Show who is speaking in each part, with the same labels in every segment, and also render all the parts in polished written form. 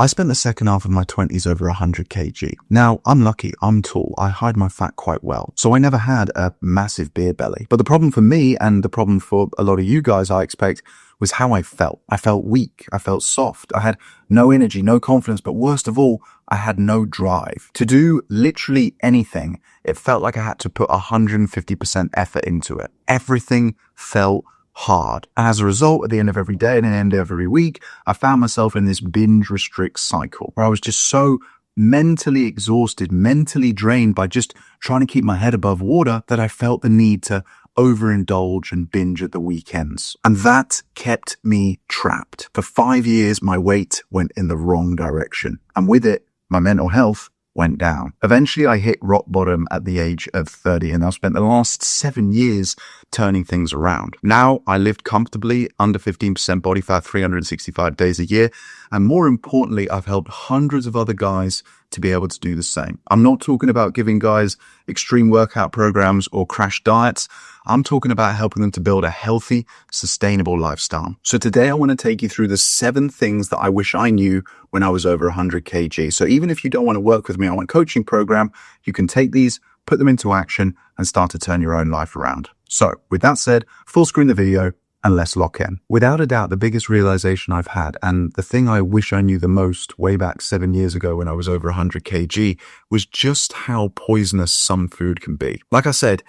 Speaker 1: I spent the second half of my 20s over 100 kg. Now, I'm lucky, I'm tall, I hide my fat quite well, so I never had a massive beer belly. But the problem for me, and the problem for a lot of you guys, I expect, was how I felt. I felt weak, I felt soft, I had no energy, no confidence, but worst of all, I had no drive. To do literally anything, it felt like I had to put 150% effort into it. Everything felt hard. And as a result, at the end of every day and at the end of every week, I found myself in this binge restrict cycle where I was just so mentally exhausted, mentally drained by just trying to keep my head above water that I felt the need to overindulge and binge at the weekends. And that kept me trapped. For 5 years, my weight went in the wrong direction. And with it, my mental health went down. Eventually, I hit rock bottom at the age of 30, and I've spent the last 7 years turning things around. Now, I lived comfortably under 15% body fat 365 days a year, and more importantly, I've helped hundreds of other guys to be able to do the same. I'm not talking about giving guys extreme workout programs or crash diets. I'm talking about helping them to build a healthy, sustainable lifestyle. So today I want to take you through the 7 things that I wish I knew when I was over 100 kg. So even if you don't want to work with me on my coaching program, you can take these, put them into action, and start to turn your own life around. So with that said, full screen the video and let's lock in. Without a doubt, the biggest realization I've had, and the thing I wish I knew the most way back 7 years ago when I was over 100 kg, was just how poisonous some food can be. Like I said,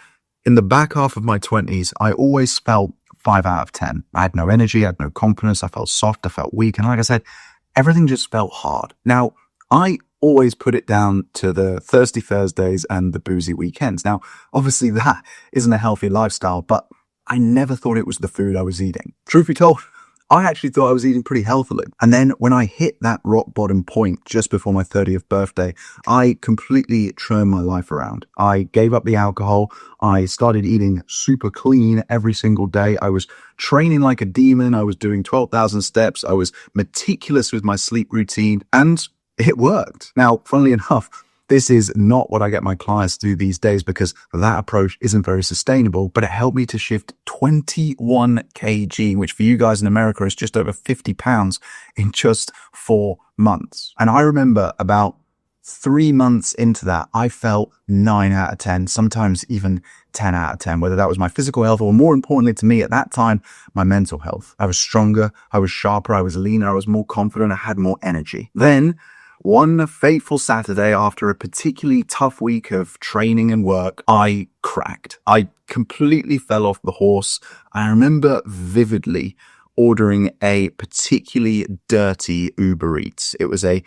Speaker 1: in the back half of my 20s, I always felt 5 out of 10. I had no energy, I had no confidence, I felt soft, I felt weak, and like I said, everything just felt hard. Now, I always put it down to the thirsty Thursdays and the boozy weekends. Now, obviously that isn't a healthy lifestyle, but I never thought it was the food I was eating. Truth be told, I actually thought I was eating pretty healthily. And then when I hit that rock bottom point just before my 30th birthday, I completely turned my life around. I gave up the alcohol. I started eating super clean every single day. I was training like a demon. I was doing 12,000 steps. I was meticulous with my sleep routine, and it worked. Now, funnily enough, this is not what I get my clients to do these days because that approach isn't very sustainable, but it helped me to shift 21 kg, which for you guys in America is just over 50 pounds in just 4 months. And I remember about 3 months into that, I felt 9 out of 10, sometimes even 10 out of 10, whether that was my physical health or more importantly to me at that time, my mental health. I was stronger, I was sharper, I was leaner, I was more confident, I had more energy. Then, one fateful Saturday, after a particularly tough week of training and work, I cracked. I completely fell off the horse. I remember vividly ordering a particularly dirty Uber Eats. It was a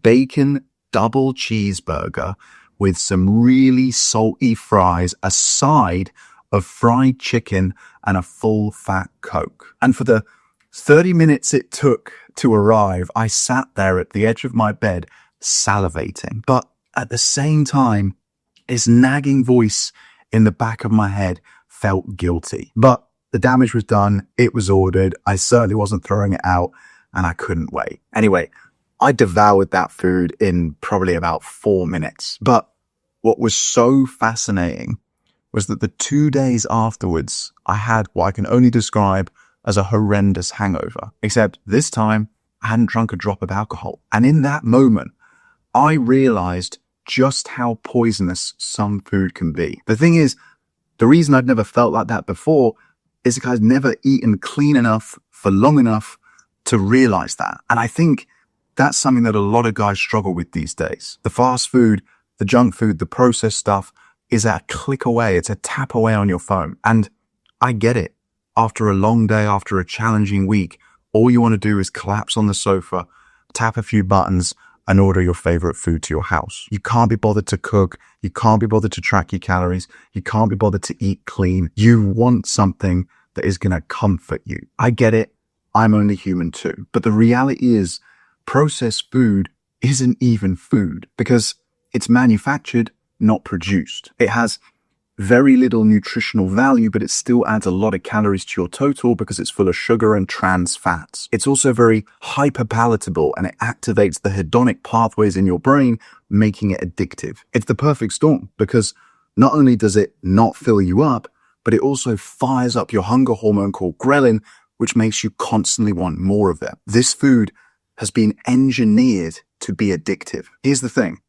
Speaker 1: bacon double cheeseburger with some really salty fries, a side of fried chicken, and a full fat Coke. And for the 30 minutes it took to arrive, I sat there at the edge of my bed salivating. But at the same time, this nagging voice in the back of my head felt guilty. But the damage was done. It was ordered. I certainly wasn't throwing it out, and I couldn't wait. Anyway, I devoured that food in probably about 4 minutes. But what was so fascinating was that the 2 days afterwards, I had what I can only describe as a horrendous hangover, except this time I hadn't drunk a drop of alcohol. And in that moment, I realized just how poisonous some food can be. The thing is, the reason I'd never felt like that before is because I'd never eaten clean enough for long enough to realize that. And I think that's something that a lot of guys struggle with these days. The fast food, the junk food, the processed stuff is a click away. It's a tap away on your phone. And I get it. After a long day, after a challenging week, all you want to do is collapse on the sofa, tap a few buttons, and order your favorite food to your house. You can't be bothered to cook. You can't be bothered to track your calories. You can't be bothered to eat clean. You want something that is going to comfort you. I get it. I'm only human too. But the reality is, processed food isn't even food because it's manufactured, not produced. It has very little nutritional value, but it still adds a lot of calories to your total because it's full of sugar and trans fats. It's also very hyperpalatable and it activates the hedonic pathways in your brain, making it addictive. It's the perfect storm because not only does it not fill you up, but it also fires up your hunger hormone called ghrelin, which makes you constantly want more of it. This food has been engineered to be addictive. Here's the thing.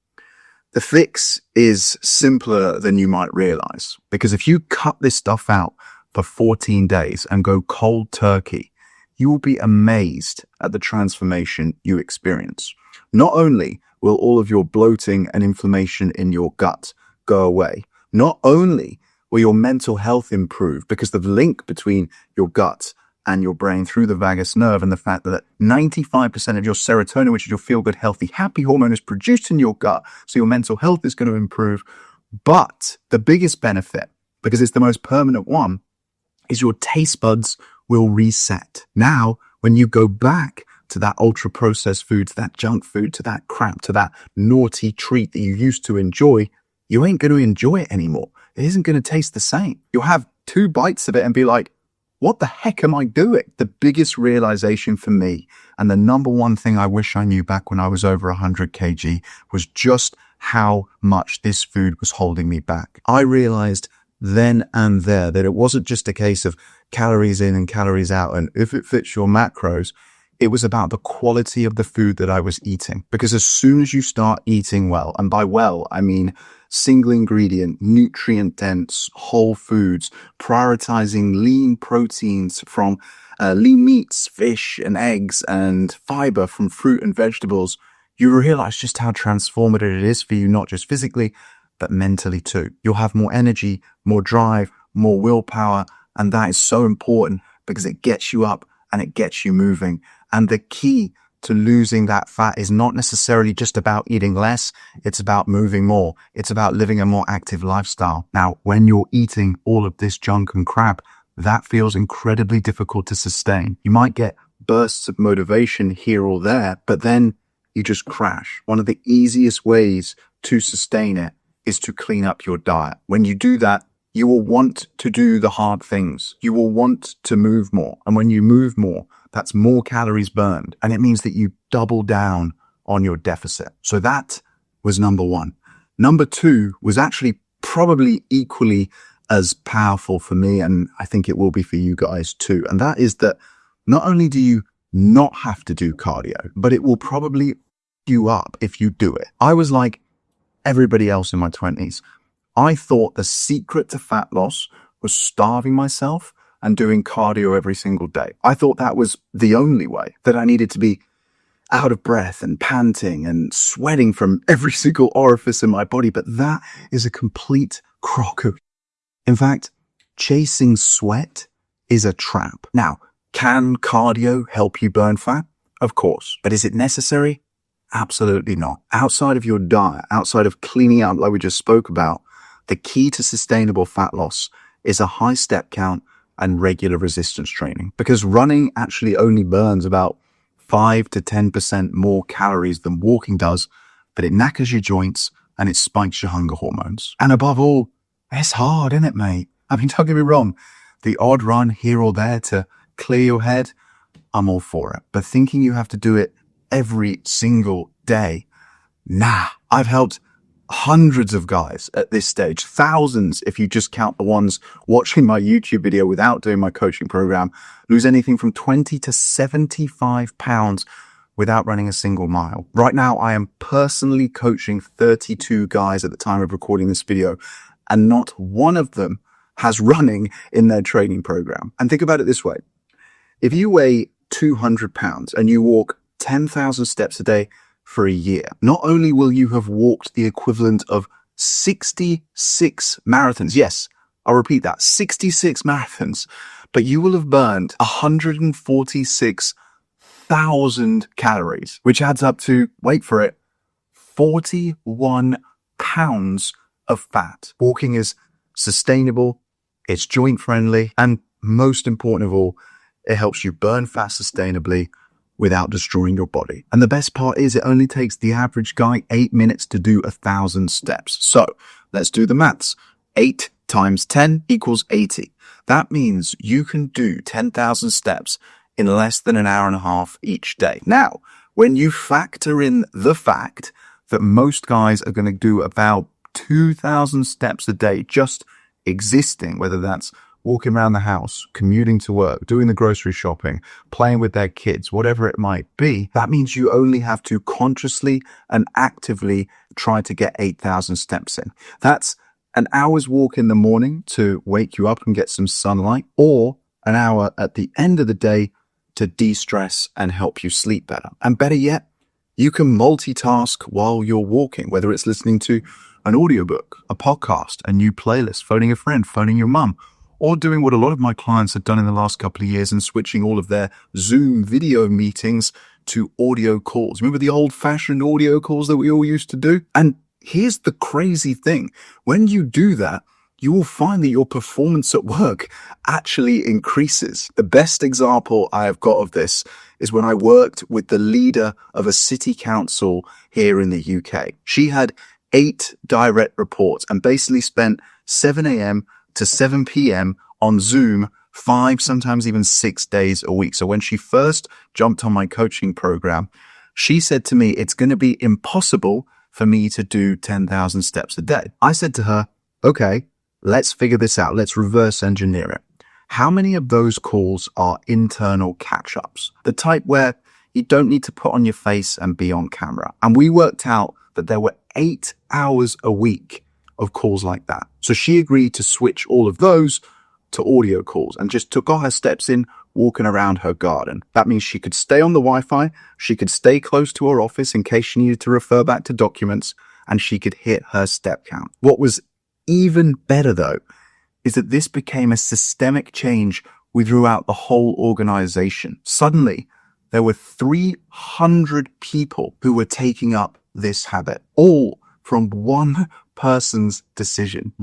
Speaker 1: The fix is simpler than you might realize, because if you cut this stuff out for 14 days and go cold turkey, you will be amazed at the transformation you experience. Not only will all of your bloating and inflammation in your gut go away, not only will your mental health improve because of the link between your gut and your brain through the vagus nerve, and the fact that 95% of your serotonin, which is your feel-good, healthy, happy hormone, is produced in your gut, so your mental health is going to improve. But the biggest benefit, because it's the most permanent one, is your taste buds will reset. Now, when you go back to that ultra-processed food, to that junk food, to that crap, to that naughty treat that you used to enjoy, you ain't going to enjoy it anymore. It isn't going to taste the same. You'll have 2 bites of it and be like, what the heck am I doing? The biggest realization for me, and the number one thing I wish I knew back when I was over 100 kg, was just how much this food was holding me back. I realized then and there that it wasn't just a case of calories in and calories out, and if it fits your macros, it was about the quality of the food that I was eating. Because as soon as you start eating well, and by well, I mean single ingredient, nutrient dense, whole foods, prioritizing lean proteins from lean meats, fish and eggs, and fiber from fruit and vegetables, you realize just how transformative it is for you, not just physically, but mentally too. You'll have more energy, more drive, more willpower, and that is so important because it gets you up and it gets you moving. And the key to losing that fat is not necessarily just about eating less. It's about moving more. It's about living a more active lifestyle. Now, when you're eating all of this junk and crap, that feels incredibly difficult to sustain. You might get bursts of motivation here or there, but then you just crash. One of the easiest ways to sustain it is to clean up your diet. When you do that, you will want to do the hard things. You will want to move more. And when you move more, that's more calories burned. And it means that you double down on your deficit. So that was number 1. Number 2 was actually probably equally as powerful for me, and I think it will be for you guys too. And that is that not only do you not have to do cardio, but it will probably you up if you do it. I was like everybody else in my 20s. I thought the secret to fat loss was starving myself and doing cardio every single day. I thought that was the only way, that I needed to be out of breath and panting and sweating from every single orifice in my body. But that is a complete crock of... In fact, chasing sweat is a trap. Now, can cardio help you burn fat? Of course. But is it necessary? Absolutely not. Outside of your diet, outside of cleaning out like we just spoke about, the key to sustainable fat loss is a high step count and regular resistance training, because running actually only burns about 5 to 10% more calories than walking does, but it knackers your joints and it spikes your hunger hormones. And above all, it's hard, isn't it, mate? I mean, don't get me wrong. The odd run here or there to clear your head, I'm all for it. But thinking you have to do it every single day, nah. I've helped hundreds of guys at this stage, thousands if you just count the ones watching my YouTube video without doing my coaching program, lose anything from 20 to 75 pounds without running a single mile. Right now, I am personally coaching 32 guys at the time of recording this video, and not one of them has running in their training program. And think about it this way. If you weigh 200 pounds and you walk 10,000 steps a day for a year, not only will you have walked the equivalent of 66 marathons. Yes, I'll repeat that, 66 marathons, but you will have burned 146,000 calories, which adds up to, wait for it, 41 pounds of fat. Walking is sustainable, it's joint friendly, and most important of all, it helps you burn fat sustainably without destroying your body. And the best part is it only takes the average guy 8 minutes to do 1,000 steps. So let's do the maths. 8 times 10 equals 80. That means you can do 10,000 steps in less than an hour and a half each day. Now, when you factor in the fact that most guys are going to do about 2,000 steps a day just existing, whether that's walking around the house, commuting to work, doing the grocery shopping, playing with their kids, whatever it might be, that means you only have to consciously and actively try to get 8,000 steps in. That's an hour's walk in the morning to wake you up and get some sunlight, or an hour at the end of the day to de-stress and help you sleep better. And better yet, you can multitask while you're walking, whether it's listening to an audiobook, a podcast, a new playlist, phoning a friend, phoning your mum, or doing what a lot of my clients have done in the last couple of years and switching all of their Zoom video meetings to audio calls. Remember the old-fashioned audio calls that we all used to do? And here's the crazy thing. When you do that, you will find that your performance at work actually increases. The best example I have got of this is when I worked with the leader of a city council here in the UK. She had 8 direct reports and basically spent 7 a.m. to 7 p.m. on Zoom 5, sometimes even 6 days a week. So when she first jumped on my coaching program, she said to me, it's going to be impossible for me to do 10,000 steps a day. I said to her, okay, let's figure this out. Let's reverse engineer it. How many of those calls are internal catch-ups? The type where you don't need to put on your face and be on camera. And we worked out that there were 8 hours a week of calls like that. So she agreed to switch all of those to audio calls and just took all her steps in walking around her garden. That means she could stay on the Wi-Fi, she could stay close to her office in case she needed to refer back to documents, and she could hit her step count. What was even better though, is that this became a systemic change throughout the whole organization. Suddenly, there were 300 people who were taking up this habit, all from one person's decision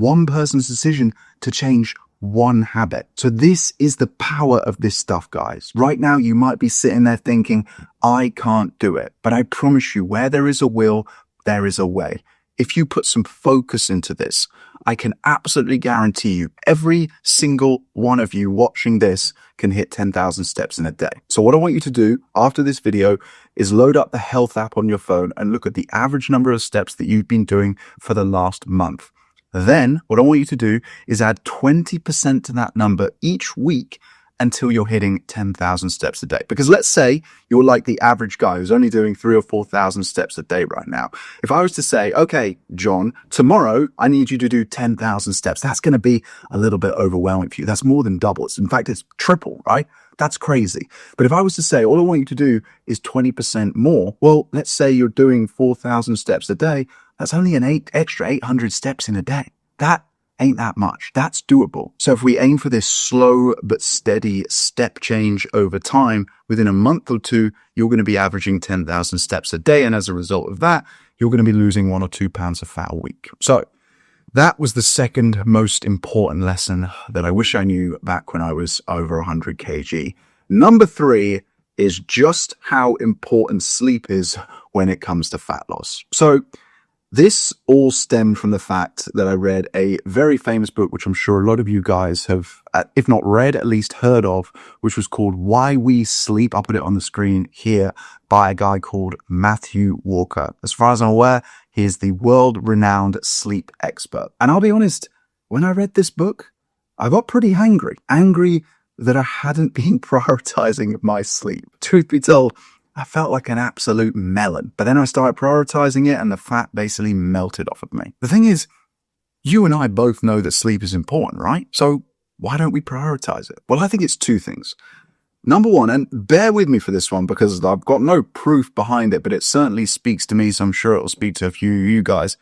Speaker 1: to change one habit. So this is the power of this stuff, guys. Right now, you might be sitting there thinking, I can't do it. But I promise you, where there is a will, there is a way. If you put some focus into this, I can absolutely guarantee you every single one of you watching this can hit 10,000 steps in a day. So what I want you to do after this video is load up the Health app on your phone and look at the average number of steps that you've been doing for the last month. Then what I want you to do is add 20% to that number each week until you're hitting 10,000 steps a day. Because let's say you're like the average guy who's only doing 3,000 or 4,000 steps a day right now. If I was to say, okay, John, tomorrow I need you to do 10,000 steps, that's going to be a little bit overwhelming for you. That's more than double. In fact, it's triple, right? That's crazy. But if I was to say, all I want you to do is 20% more, well, let's say you're doing 4,000 steps a day. That's only an extra 800 steps in a day. That ain't that much. That's doable. So if we aim for this slow but steady step change over time, within a month or two, you're going to be averaging 10,000 steps a day. And as a result of that, you're going to be losing 1 or 2 pounds of fat a week. So that was the second most important lesson that I wish I knew back when I was over 100 kg. Number 3 is just how important sleep is when it comes to fat loss. So this all stemmed from the fact that I read a very famous book, which I'm sure a lot of you guys have, if not read, at least heard of, which was called Why We Sleep. I'll put it on the screen here, by a guy called Matthew Walker. As far as I'm aware, he is the world-renowned sleep expert. And I'll be honest, when I read this book, I got pretty angry that I hadn't been prioritizing my sleep. Truth be told, I felt like an absolute melon. But then I started prioritizing it and the fat basically melted off of me. The thing is, you and I both know that sleep is important, right? So why don't we prioritize it? Well, I think it's 2 things. Number 1, and bear with me for this one because I've got no proof behind it, but it certainly speaks to me, so I'm sure it'll speak to a few of you guys,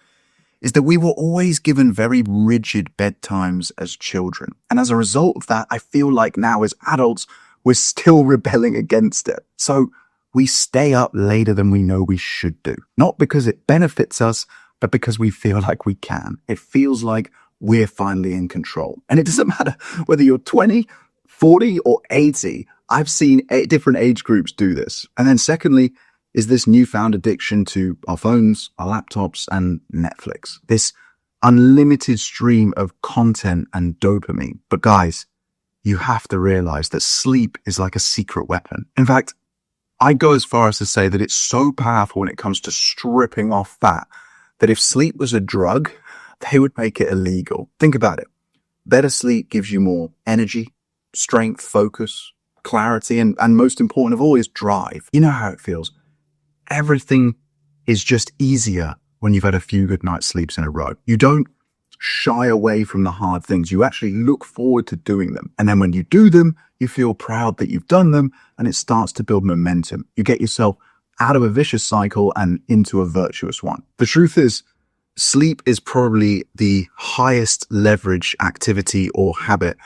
Speaker 1: is that we were always given very rigid bedtimes as children. And as a result of that, I feel like now as adults, we're still rebelling against it. So we stay up later than we know we should do. Not because it benefits us, but because we feel like we can. It feels like we're finally in control. And it doesn't matter whether you're 20, 40, or 80. I've seen different age groups do this. And then secondly, is this newfound addiction to our phones, our laptops, and Netflix. This unlimited stream of content and dopamine. But guys, you have to realize that sleep is like a secret weapon. In fact, I go as far as to say that it's so powerful when it comes to stripping off fat that if sleep was a drug, they would make it illegal. Think about it. Better sleep gives you more energy, strength, focus, clarity, and most important of all is drive. You know how it feels. Everything is just easier when you've had a few good night's sleeps in a row. You don't shy away from the hard things. You actually look forward to doing them. And then when you do them, you feel proud that you've done them, and it starts to build momentum. You get yourself out of a vicious cycle and into a virtuous one. The truth is, sleep is probably the highest leverage activity or habit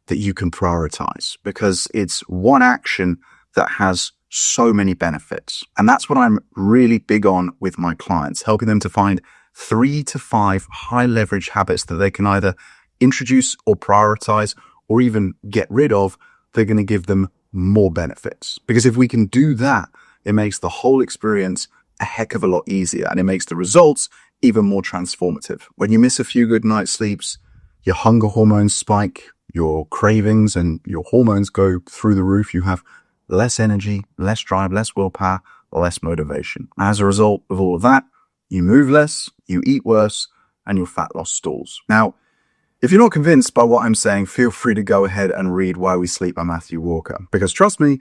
Speaker 1: that you can prioritize, because it's one action that has so many benefits. And that's what I'm really big on with my clients, helping them to find 3 to 5 high leverage habits that they can either introduce or prioritize or even get rid of. They're going to give them more benefits. Because if we can do that, it makes the whole experience a heck of a lot easier, and it makes the results even more transformative. When you miss a few good night's sleeps, your hunger hormones spike, your cravings and your hormones go through the roof. You have less energy, less drive, less willpower, less motivation. As a result of all of that, you move less, you eat worse, and your fat loss stalls. Now, if you're not convinced by what I'm saying, feel free to go ahead and read Why We Sleep by Matthew Walker, because trust me,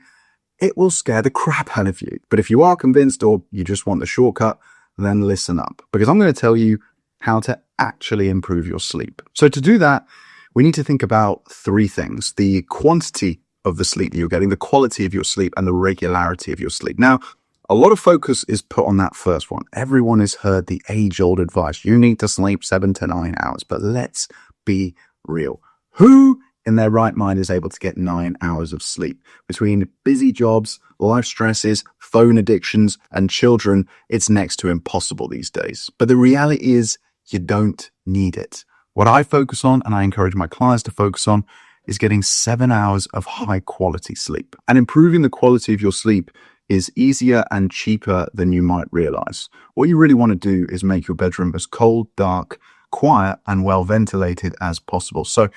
Speaker 1: it will scare the crap out of you. But if you are convinced or you just want the shortcut, then listen up, because I'm going to tell you how to actually improve your sleep. So to do that, we need to think about 3 things: the quantity of the sleep that you're getting, the quality of your sleep, and the regularity of your sleep. Now, a lot of focus is put on that first one. Everyone has heard the age-old advice: you need to sleep 7 to 9 hours. But let's be real. Who in their right mind is able to get 9 hours of sleep? Between busy jobs, life stresses, phone addictions, and children, it's next to impossible these days. But the reality is, you don't need it. What I focus on, and I encourage my clients to focus on, is getting 7 hours of high quality sleep. And improving the quality of your sleep is easier and cheaper than you might realize. What you really want to do is make your bedroom as cold, dark, quiet, and well ventilated as possible. So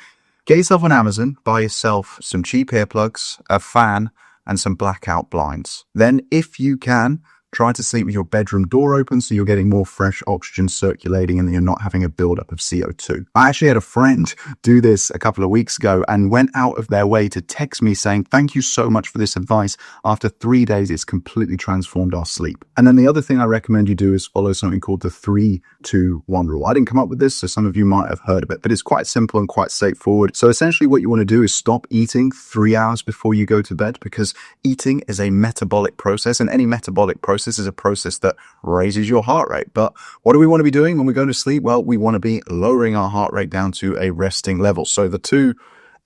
Speaker 1: get yourself on Amazon, buy yourself some cheap earplugs, a fan, and some blackout blinds. Then, if you can, try to sleep with your bedroom door open so you're getting more fresh oxygen circulating and you're not having a buildup of CO2. I actually had a friend do this a couple of weeks ago and went out of their way to text me saying, "Thank you so much for this advice. After 3 days, it's completely transformed our sleep." And then the other thing I recommend you do is follow something called the 3-2-1 rule. I didn't come up with this, so some of you might have heard of it, but it's quite simple and quite straightforward. So essentially what you want to do is stop eating 3 hours before you go to bed, because eating is a metabolic process, and any metabolic process is a process that raises your heart rate. But what do we want to be doing when we go to sleep? Well, we want to be lowering our heart rate down to a resting level. So the two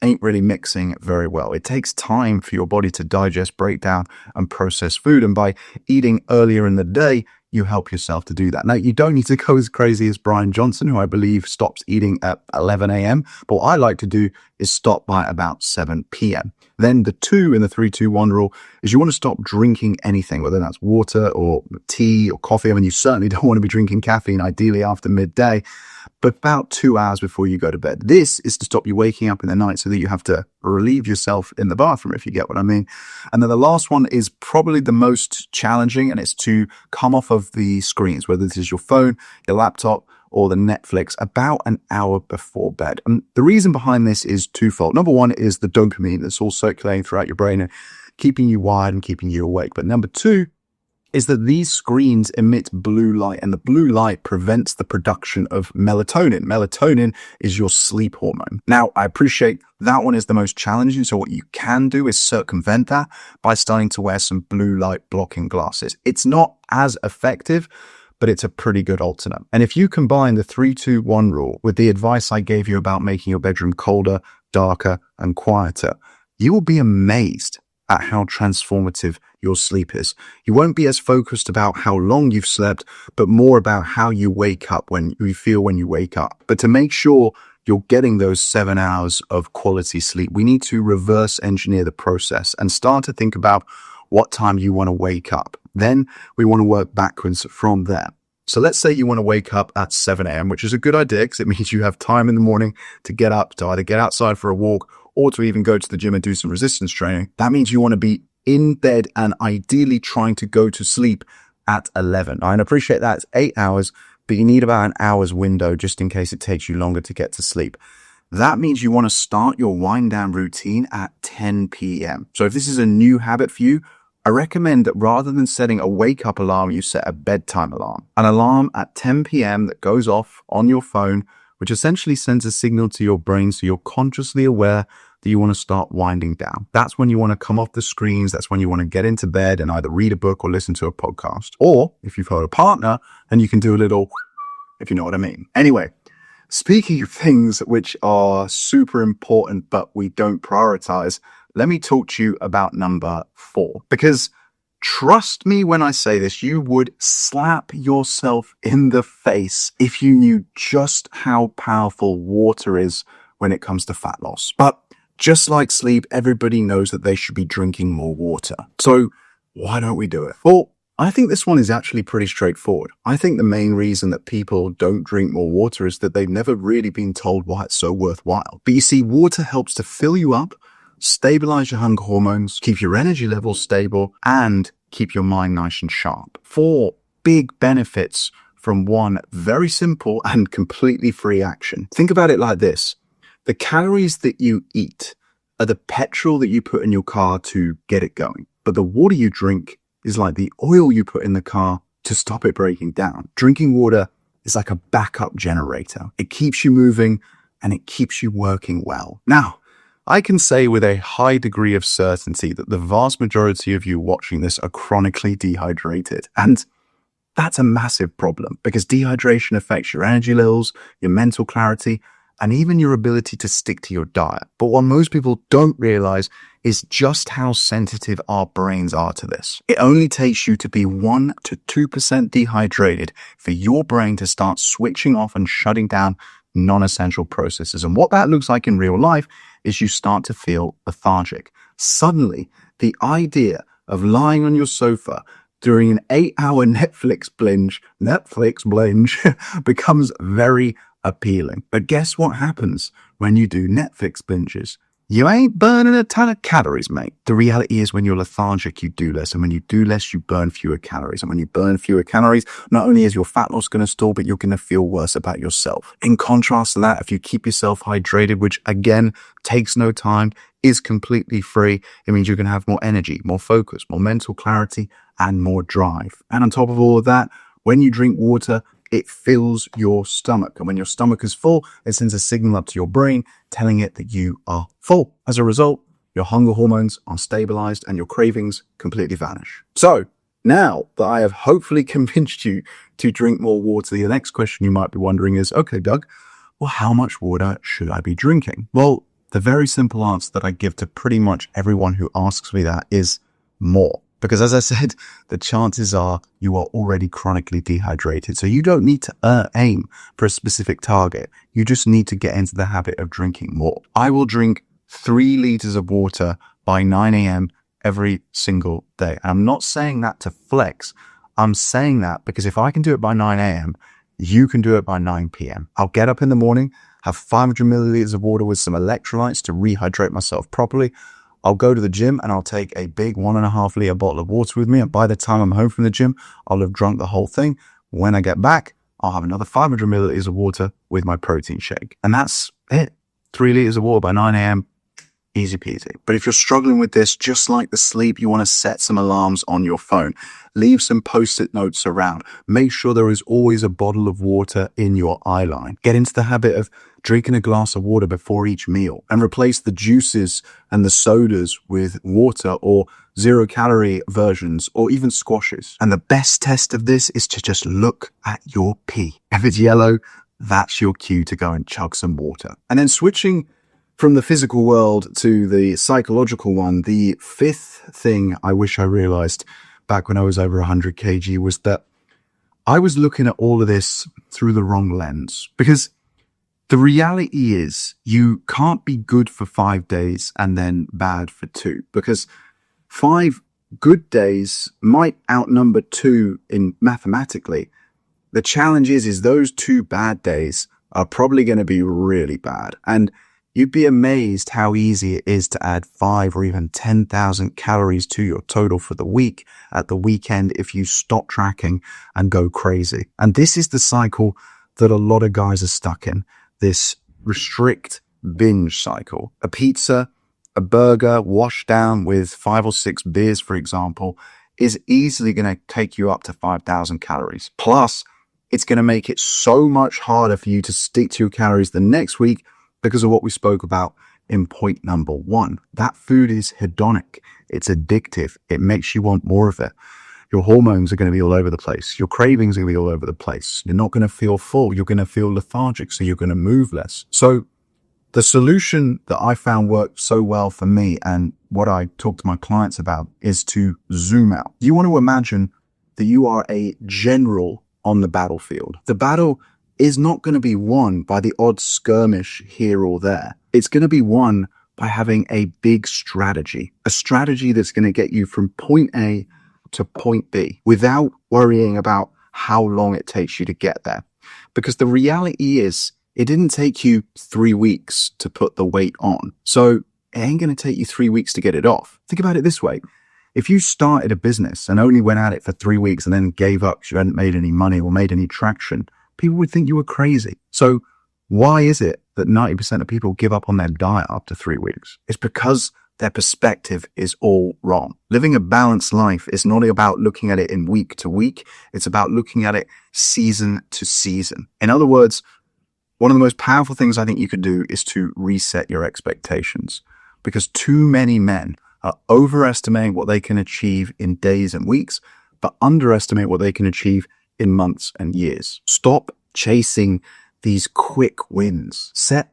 Speaker 1: ain't really mixing very well. It takes time for your body to digest, break down, and process food. And by eating earlier in the day, you help yourself to do that. Now, you don't need to go as crazy as Brian Johnson, who I believe stops eating at 11 a.m. But what I like to do is stop by about 7 p.m. Then the 2 in the 3-2-1 rule is you want to stop drinking anything, whether that's water or tea or coffee. I mean, you certainly don't want to be drinking caffeine, ideally after midday, but about 2 hours before you go to bed. This is to stop you waking up in the night so that you have to relieve yourself in the bathroom, if you get what I mean. And then the last one is probably the most challenging, and it's to come off of the screens, whether this is your phone, your laptop, or the Netflix, about an hour before bed. And the reason behind this is twofold. Number one is the dopamine that's all circulating throughout your brain and keeping you wired and keeping you awake. But number two is that these screens emit blue light, and the blue light prevents the production of melatonin. Melatonin is your sleep hormone. Now, I appreciate that one is the most challenging, so what you can do is circumvent that by starting to wear some blue light blocking glasses. It's not as effective, but it's a pretty good alternate. And if you combine the 3-2-1 rule with the advice I gave you about making your bedroom colder, darker, and quieter, you will be amazed at how transformative your sleep is. You won't be as focused about how long you've slept, but more about how you wake up, when you feel when you wake up. But to make sure you're getting those 7 hours of quality sleep, we need to reverse engineer the process and start to think about what time you want to wake up. Then we want to work backwards from there. So let's say you want to wake up at 7 a.m., which is a good idea because it means you have time in the morning to get up, to either get outside for a walk or to even go to the gym and do some resistance training. That means you want to be in bed and ideally trying to go to sleep at 11. I appreciate that it's 8 hours, but you need about an hour's window just in case it takes you longer to get to sleep. that means you want to start your wind down routine at 10 p.m. So if this is a new habit for you, I recommend that rather than setting a wake up alarm, you set a bedtime alarm. An alarm at 10 p.m. that goes off on your phone, which essentially sends a signal to your brain so you're consciously aware that you want to start winding down. That's when you want to come off the screens. That's when you want to get into bed and either read a book or listen to a podcast. Or if you've got a partner, then you can do a little, if you know what I mean. Anyway, speaking of things which are super important but we don't prioritize, let me talk to you about number 4. Because trust me when I say this, you would slap yourself in the face if you knew just how powerful water is when it comes to fat loss. But just like sleep, everybody knows that they should be drinking more water. So why don't we do it? Well, I think this one is actually pretty straightforward. I think the main reason that people don't drink more water is that they've never really been told why it's so worthwhile. But you see, water helps to fill you up, stabilize your hunger hormones, keep your energy levels stable, and keep your mind nice and sharp. 4 big benefits from one very simple and completely free action. Think about it like this. The calories that you eat are the petrol that you put in your car to get it going. But the water you drink is like the oil you put in the car to stop it breaking down. Drinking water is like a backup generator. It keeps you moving and it keeps you working well. Now, I can say with a high degree of certainty that the vast majority of you watching this are chronically dehydrated. And that's a massive problem because dehydration affects your energy levels, your mental clarity, and even your ability to stick to your diet. But what most people don't realize is just how sensitive our brains are to this. It only takes you to be 1 to 2% dehydrated for your brain to start switching off and shutting down non-essential processes. And what that looks like in real life is you start to feel lethargic. Suddenly, the idea of lying on your sofa during an 8-hour Netflix binge becomes very appealing. But guess what happens when you do Netflix binges? You ain't burning a ton of calories, mate. The reality is when you're lethargic, you do less. And when you do less, you burn fewer calories. And when you burn fewer calories, not only is your fat loss going to stall, but you're going to feel worse about yourself. In contrast to that, if you keep yourself hydrated, which again takes no time, is completely free, it means you're going to have more energy, more focus, more mental clarity, and more drive. And on top of all of that, when you drink water, it fills your stomach. And when your stomach is full, it sends a signal up to your brain telling it that you are full. As a result, your hunger hormones are stabilized and your cravings completely vanish. So now that I have hopefully convinced you to drink more water, the next question you might be wondering is, okay, Doug, well, how much water should I be drinking? Well, the very simple answer that I give to pretty much everyone who asks me that is more. Because as I said, the chances are you are already chronically dehydrated. So you don't need to aim for a specific target. You just need to get into the habit of drinking more. I will drink 3 liters of water by 9 a.m. every single day. And I'm not saying that to flex. I'm saying that because if I can do it by 9 a.m., you can do it by 9 p.m. I'll get up in the morning, have 500 milliliters of water with some electrolytes to rehydrate myself properly. I'll go to the gym and I'll take a big 1.5 liter bottle of water with me. And by the time I'm home from the gym, I'll have drunk the whole thing. When I get back, I'll have another 500 milliliters of water with my protein shake. And that's it. 3 liters of water by 9 a.m. Easy peasy. But if you're struggling with this, just like the sleep, you want to set some alarms on your phone. Leave some post-it notes around. Make sure there is always a bottle of water in your eye line. Get into the habit of drinking a glass of water before each meal and replace the juices and the sodas with water or 0-calorie versions or even squashes. And the best test of this is to just look at your pee. If it's yellow, that's your cue to go and chug some water. And then switching from the physical world to the psychological one, the 5th thing I wish I realized back when I was over 100 kg was that I was looking at all of this through the wrong lens. Because the reality is you can't be good for 5 days and then bad for 2. Because 5 good days might outnumber 2 in mathematically. The challenge is those 2 bad days are probably going to be really bad. And you'd be amazed how easy it is to add 5 or even 10,000 calories to your total for the week at the weekend if you stop tracking and go crazy. And this is the cycle that a lot of guys are stuck in. This restrict, binge cycle. A pizza, a burger washed down with 5 or 6 beers, for example, is easily going to take you up to 5,000 calories. Plus, it's going to make it so much harder for you to stick to your calories the next week because of what we spoke about in point number 1. That food is hedonic. It's addictive. It makes you want more of it. Your hormones are going to be all over the place. Your cravings are going to be all over the place. You're not going to feel full. You're going to feel lethargic, so you're going to move less. So the solution that I found worked so well for me and what I talk to my clients about is to zoom out. You want to imagine that you are a general on the battlefield. The battle is not going to be won by the odd skirmish here or there. It's going to be won by having a big strategy, a strategy that's going to get you from point A to point B without worrying about how long it takes you to get there. Because the reality is, it didn't take you 3 weeks to put the weight on. So it ain't going to take you 3 weeks to get it off. Think about it this way. If you started a business and only went at it for 3 weeks and then gave up because you hadn't made any money or made any traction, people would think you were crazy. So why is it that 90% of people give up on their diet after 3 weeks? It's because their perspective is all wrong. Living a balanced life is not about looking at it in week to week. It's about looking at it season to season. In other words, one of the most powerful things I think you could do is to reset your expectations, because too many men are overestimating what they can achieve in days and weeks, but underestimate what they can achieve in months and years. Stop chasing these quick wins. Set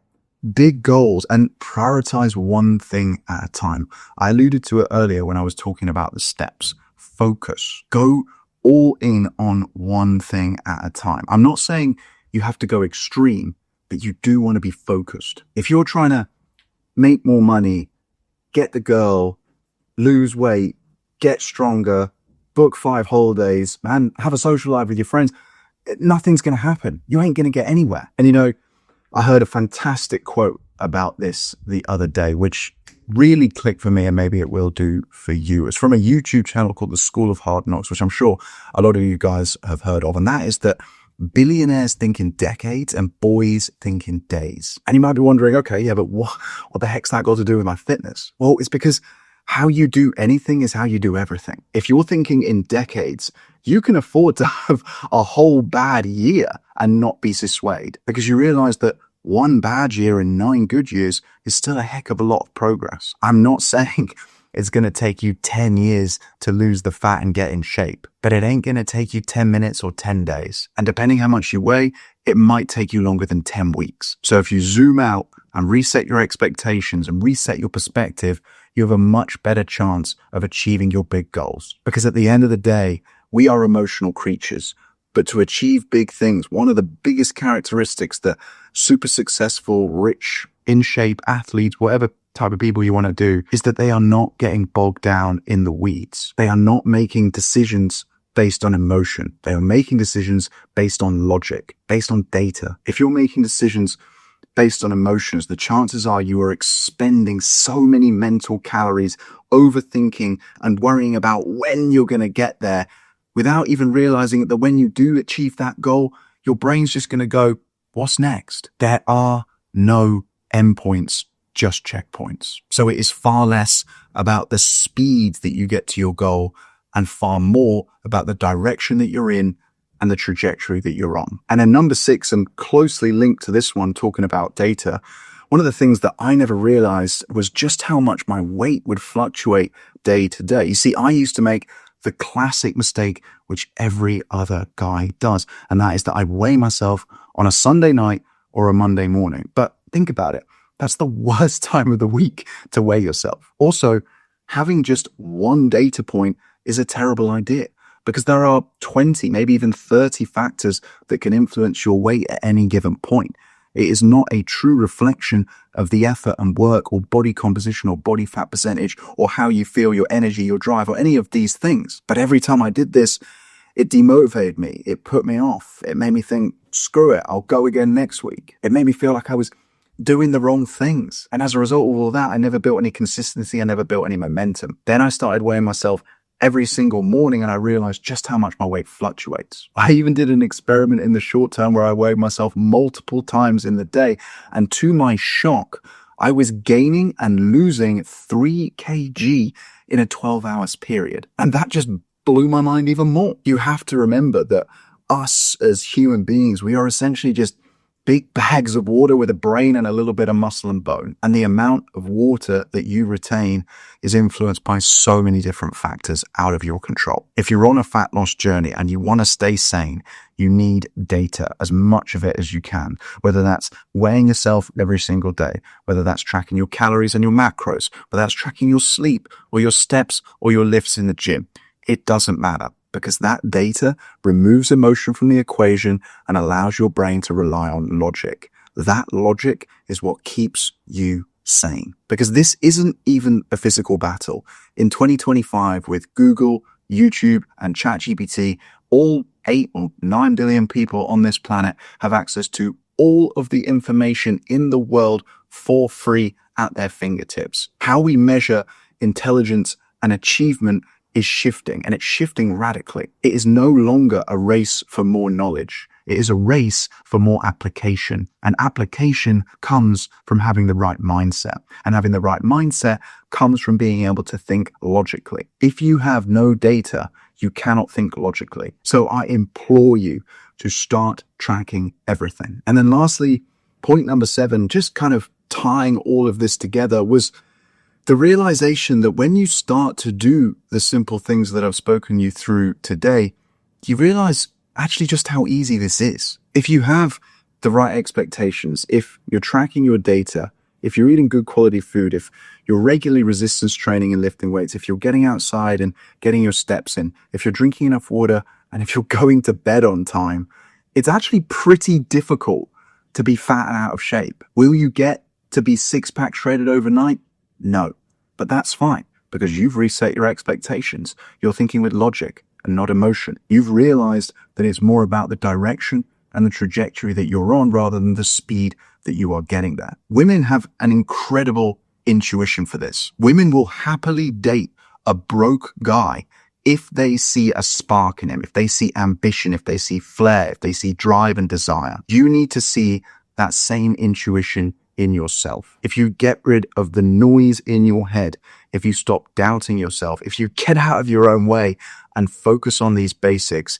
Speaker 1: big goals and prioritize one thing at a time. I alluded to it earlier when I was talking about the steps. Focus. Go all in on one thing at a time. I'm not saying you have to go extreme, but you do want to be focused. If you're trying to make more money, get the girl, lose weight, get stronger, book 5 holidays, and have a social life with your friends, nothing's going to happen. You ain't going to get anywhere. And you know, I heard a fantastic quote about this the other day, which really clicked for me, and maybe it will do for you. It's from a YouTube channel called The School of Hard Knocks, which I'm sure a lot of you guys have heard of. And that is that billionaires think in decades and boys think in days. And you might be wondering, okay, yeah, but what the heck's that got to do with my fitness? Well, it's because how you do anything is how you do everything. If you're thinking in decades, you can afford to have a whole bad year and not be dissuaded, because you realize that 1 bad year and 9 good years is still a heck of a lot of progress. I'm not saying it's going to take you 10 years to lose the fat and get in shape, but it ain't going to take you 10 minutes or 10 days. And depending how much you weigh, it might take you longer than 10 weeks. So if you zoom out and reset your expectations and reset your perspective, you have a much better chance of achieving your big goals. Because at the end of the day, we are emotional creatures. But to achieve big things, one of the biggest characteristics that super successful, rich, in shape athletes, whatever type of people you want to do, is that they are not getting bogged down in the weeds. They are not making decisions based on emotion. They are making decisions based on logic, based on data. If you're making decisions based on emotions, the chances are you are expending so many mental calories, overthinking and worrying about when you're going to get there, without even realizing that when you do achieve that goal, your brain's just going to go, what's next? There are no endpoints, just checkpoints. So it is far less about the speed that you get to your goal and far more about the direction that you're in and the trajectory that you're on. And then number 6, and closely linked to this one, talking about data, one of the things that I never realized was just how much my weight would fluctuate day to day. You see, I used to make the classic mistake which every other guy does, and that is that I weigh myself on a Sunday night or a Monday morning. But think about it. That's the worst time of the week to weigh yourself. Also, having just one data point is a terrible idea, because there are 20, maybe even 30 factors that can influence your weight at any given point. It is not a true reflection of the effort and work or body composition or body fat percentage or how you feel, your energy, your drive, or any of these things. But every time I did this, it demotivated me. It put me off. It made me think, screw it, I'll go again next week. It made me feel like I was doing the wrong things. And as a result of all that, I never built any consistency. I never built any momentum. Then I started weighing myself every single morning and I realized just how much my weight fluctuates. I even did an experiment in the short term where I weighed myself multiple times in the day, and to my shock, I was gaining and losing 3 kg in a 12 hours period. And that just blew my mind even more. You have to remember that us as human beings, we are essentially just big bags of water with a brain and a little bit of muscle and bone. And the amount of water that you retain is influenced by so many different factors out of your control. If you're on a fat loss journey and you want to stay sane, you need data, as much of it as you can, whether that's weighing yourself every single day, whether that's tracking your calories and your macros, whether that's tracking your sleep or your steps or your lifts in the gym. It doesn't matter, because that data removes emotion from the equation and allows your brain to rely on logic. That logic is what keeps you sane, because this isn't even a physical battle. In 2025, with Google, YouTube, and ChatGPT, all 8 or 9 billion people on this planet have access to all of the information in the world for free at their fingertips. How we measure intelligence and achievement is shifting, and it's shifting radically. It is no longer a race for more knowledge. It is a race for more application. And application comes from having the right mindset. And having the right mindset comes from being able to think logically. If you have no data, you cannot think logically. So I implore you to start tracking everything. And then lastly, point number 7, just kind of tying all of this together, was the realization that when you start to do the simple things that I've spoken you through today, you realize actually just how easy this is. If you have the right expectations, if you're tracking your data, if you're eating good quality food, if you're regularly resistance training and lifting weights, if you're getting outside and getting your steps in, if you're drinking enough water, and if you're going to bed on time, it's actually pretty difficult to be fat and out of shape. Will you get to be 6-pack shredded overnight? No, but that's fine, because you've reset your expectations. You're thinking with logic and not emotion. You've realized that it's more about the direction and the trajectory that you're on rather than the speed that you are getting there. Women have an incredible intuition for this. Women will happily date a broke guy if they see a spark in him, if they see ambition, if they see flair, if they see drive and desire. You need to see that same intuition in yourself. If you get rid of the noise in your head, if you stop doubting yourself, if you get out of your own way and focus on these basics,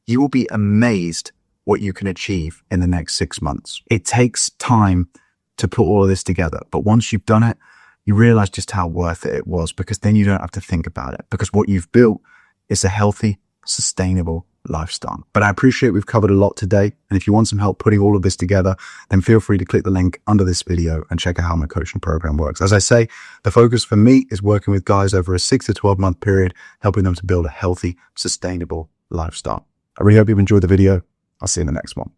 Speaker 1: you will be amazed what you can achieve in the next 6 months. It takes time to put all of this together, but once you've done it, you realize just how worth it was, because then you don't have to think about it, because what you've built is a healthy, sustainable lifestyle. But I appreciate we've covered a lot today. And if you want some help putting all of this together, then feel free to click the link under this video and check out how my coaching program works. As I say, the focus for me is working with guys over a 6 to 12 month period, helping them to build a healthy, sustainable lifestyle. I really hope you've enjoyed the video. I'll see you in the next one.